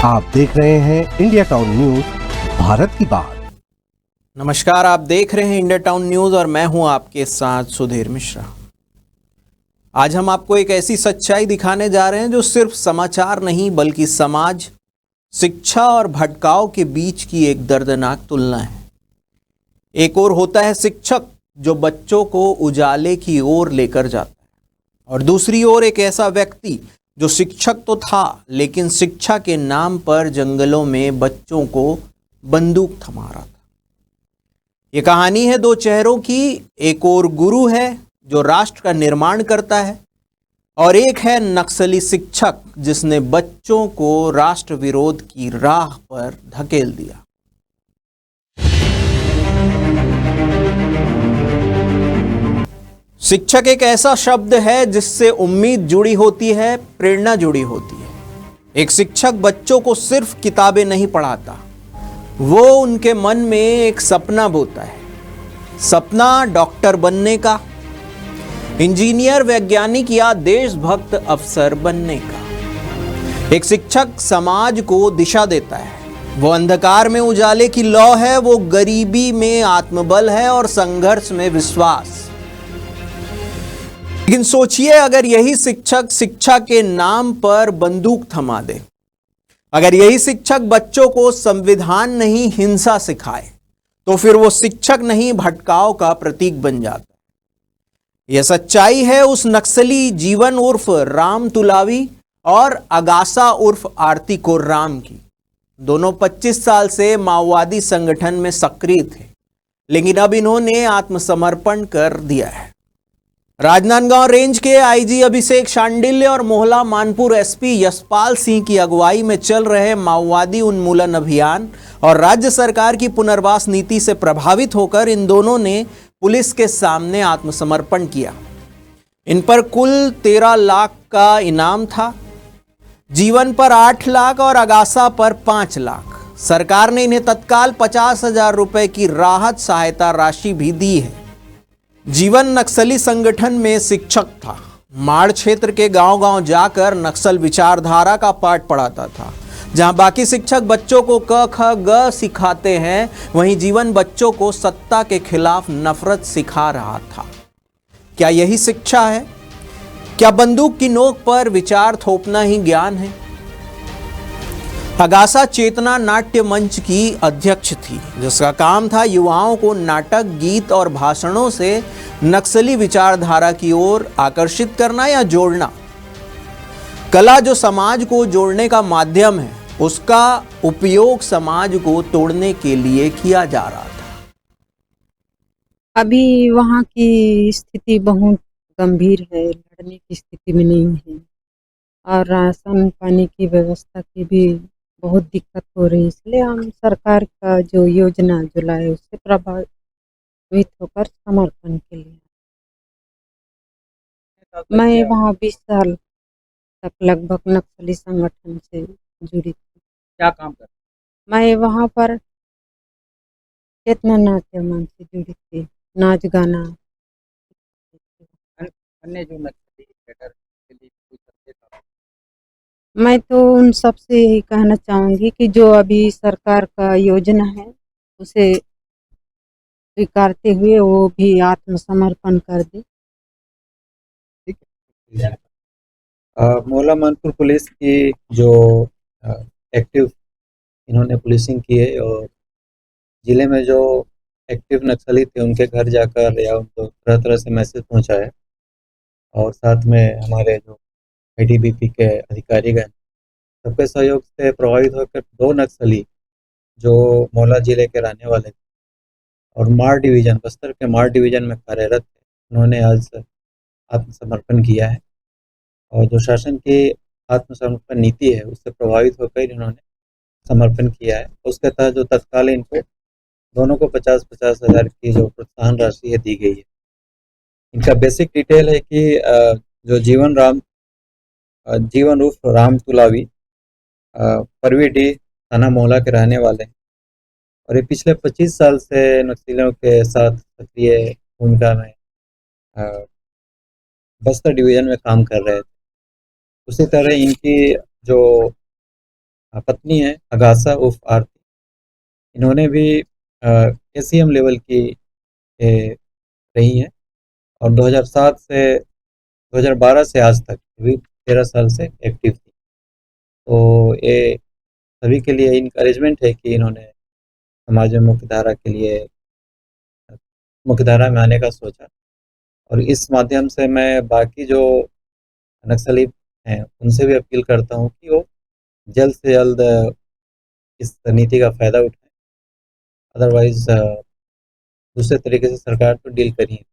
आप देख रहे हैं इंडिया टाउन न्यूज, भारत की बात। नमस्कार, आप देख रहे हैं इंडिया टाउन न्यूज और मैं हूं आपके साथ सुधीर मिश्रा। आज हम आपको एक ऐसी सच्चाई दिखाने जा रहे हैं जो सिर्फ समाचार नहीं बल्कि समाज, शिक्षा और भटकाव के बीच की एक दर्दनाक तुलना है। एक ओर होता है शिक्षक जो बच्चों को उजाले की ओर लेकर जाता है और दूसरी ओर एक ऐसा व्यक्ति जो शिक्षक तो था लेकिन शिक्षा के नाम पर जंगलों में बच्चों को बंदूक थमा रहा था। ये कहानी है दो चेहरों की। एक और गुरु है जो राष्ट्र का निर्माण करता है और एक है नक्सली शिक्षक जिसने बच्चों को राष्ट्र विरोध की राह पर धकेल दिया। शिक्षक एक ऐसा शब्द है जिससे उम्मीद जुड़ी होती है, प्रेरणा जुड़ी होती है। एक शिक्षक बच्चों को सिर्फ किताबें नहीं पढ़ाता, वो उनके मन में एक सपना बोता है। सपना डॉक्टर बनने का, इंजीनियर, वैज्ञानिक या देशभक्त अफसर बनने का। एक शिक्षक समाज को दिशा देता है। वो अंधकार में उजाले की लौ है, वो गरीबी में आत्मबल है और संघर्ष में विश्वास। लेकिन सोचिए, अगर यही शिक्षक शिक्षा के नाम पर बंदूक थमा दे, अगर यही शिक्षक बच्चों को संविधान नहीं हिंसा सिखाए, तो फिर वो शिक्षक नहीं भटकाव का प्रतीक बन जाता है। यह सच्चाई है उस नक्सली जीवन उर्फ राम तुलावी और अगासा उर्फ आरती कोर्राम की। दोनों 25 साल से माओवादी संगठन में सक्रिय थे, लेकिन अब इन्होंने आत्मसमर्पण कर दिया है। राजनांदगांव रेंज के आईजी अभिषेक शांडिल्य और मोहला मानपुर एसपी यशपाल सिंह की अगुवाई में चल रहे माओवादी उन्मूलन अभियान और राज्य सरकार की पुनर्वास नीति से प्रभावित होकर इन दोनों ने पुलिस के सामने आत्मसमर्पण किया। इन पर कुल 13 लाख का इनाम था, जीवन पर 8 लाख और अगासा पर 5 लाख। सरकार ने इन्हें तत्काल 50,000 रुपए की राहत सहायता राशि भी दी है। जीवन नक्सली संगठन में शिक्षक था। माड़ क्षेत्र के गांव-गांव जाकर नक्सल विचारधारा का पाठ पढ़ाता था। जहां बाकी शिक्षक बच्चों को क ख ग सिखाते हैं, वहीं जीवन बच्चों को सत्ता के खिलाफ नफरत सिखा रहा था। क्या यही शिक्षा है? क्या बंदूक की नोक पर विचार थोपना ही ज्ञान है? अगासा चेतना नाट्य मंच की अध्यक्ष थी, जिसका काम था युवाओं को नाटक, गीत और भाषणों से नक्सली विचारधारा की ओर आकर्षित करना या जोड़ना। कला जो समाज को जोड़ने का माध्यम है, उसका उपयोग समाज को तोड़ने के लिए किया जा रहा था। अभी वहाँ की स्थिति बहुत गंभीर है, लड़ने की स्थिति में नहीं है और राशन पानी की व्यवस्था की भी बहुत दिक्कत हो रही है। इसलिए हम सरकार का जो योजना जो लाए उससे प्रभावित होकर समर्थन के लिए मैं वहाँ 20 साल तक लगभग नक्सली संगठन से जुड़ी थी। क्या काम कर? मैं वहाँ पर चेतना नाट्य मंच से जुड़ी थी, नाच गाना। अन्य जो नक्सली कैडर के लिए कोई संदेश आप? मैं तो उन सबसे यही कहना चाहूँगी कि जो अभी सरकार का योजना है उसे स्वीकारते हुए वो भी आत्मसमर्पण कर दे। मोहला मानपुर पुलिस की जो एक्टिव इन्होंने पुलिसिंग की है और जिले में जो एक्टिव नक्सली थे उनके घर जाकर या उनको तरह तरह से मैसेज पहुंचाए और साथ में हमारे जो आईटीबीपी के अधिकारीगण सबके सहयोग से प्रभावित होकर 2 नक्सली जो मोहला जिले के रहने वाले थे और माड़ डिवीज़न, बस्तर के माड़ डिवीज़न में कार्यरत थे, उन्होंने आज आत्मसमर्पण किया है। और जो शासन की आत्मसमर्पण नीति है उससे प्रभावित होकर इन्होंने समर्पण किया है। उसके तहत जो तत्काल इनको दोनों को 50-50 हज़ार की जो प्रोत्साहन राशि है दी गई है। इनका बेसिक डिटेल है कि जो जीवन उर्फ राम तुलावी परवीडी थाना मोहला के रहने वाले हैं और ये पिछले 25 साल से नक्सलियों के साथ सक्रिय भूमिका में बस्तर डिवीज़न में काम कर रहे थे। उसी तरह इनकी जो पत्नी है अगासा उर्फ आरती, इन्होंने भी एसीएम लेवल की रही हैं और 2007 से 2012 से आज तक भी 13 साल से एक्टिव थी। तो ये सभी के लिए इनकरेजमेंट है कि इन्होंने समाज में मुख्यधारा के लिए मुख्यधारा में आने का सोचा और इस माध्यम से मैं बाकी जो नक्सली हैं उनसे भी अपील करता हूँ कि वो जल्द से जल्द इस नीति का फ़ायदा उठाएं, अदरवाइज दूसरे तरीके से सरकार तो डील करिए।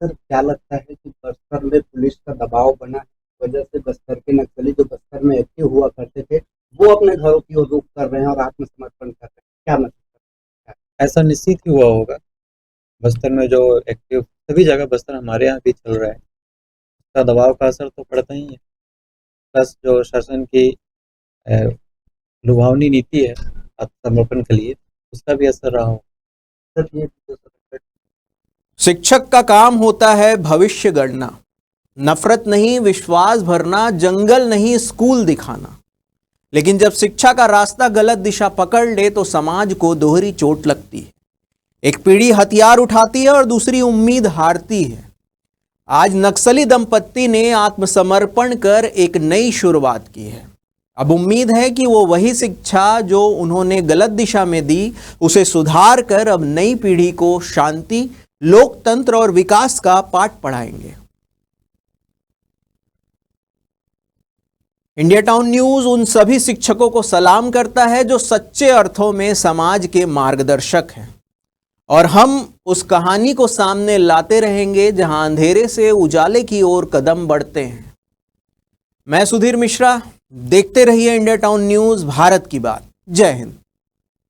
सर क्या लगता है कि बस्तर में पुलिस का दबाव बना है, इस वजह से बस्तर के नक्सली जो बस्तर में एक्टिव हुआ करते थे वो अपने घरों की ओर रुख कर रहे हैं और आत्मसमर्पण कर रहे हैं, क्या मतलब? ऐसा निश्चित ही हुआ होगा। बस्तर में जो एक्टिव सभी जगह बस्तर हमारे यहाँ भी चल रहा है, उसका दबाव का असर तो पड़ता ही है। प्लस जो शासन की लुभावनी नीति है आत्मसमर्पण के लिए, उसका भी असर रहा हो। सर ये शिक्षक का काम होता है भविष्य गढ़ना, नफरत नहीं विश्वास भरना, जंगल नहीं स्कूल दिखाना। लेकिन जब शिक्षा का रास्ता गलत दिशा पकड़ ले तो समाज को दोहरी चोट लगती है। एक पीढ़ी हथियार उठाती है और दूसरी उम्मीद हारती है। आज नक्सली दंपत्ति ने आत्मसमर्पण कर एक नई शुरुआत की है। अब उम्मीद है कि वो वही शिक्षा जो उन्होंने गलत दिशा में दी, उसे सुधार कर अब नई पीढ़ी को शांति, लोकतंत्र और विकास का पाठ पढ़ाएंगे। इंडिया टाउन न्यूज उन सभी शिक्षकों को सलाम करता है जो सच्चे अर्थों में समाज के मार्गदर्शक हैं, और हम उस कहानी को सामने लाते रहेंगे जहां अंधेरे से उजाले की ओर कदम बढ़ते हैं। मैं सुधीर मिश्रा, देखते रहिए इंडिया टाउन न्यूज, भारत की बात। जय हिंद।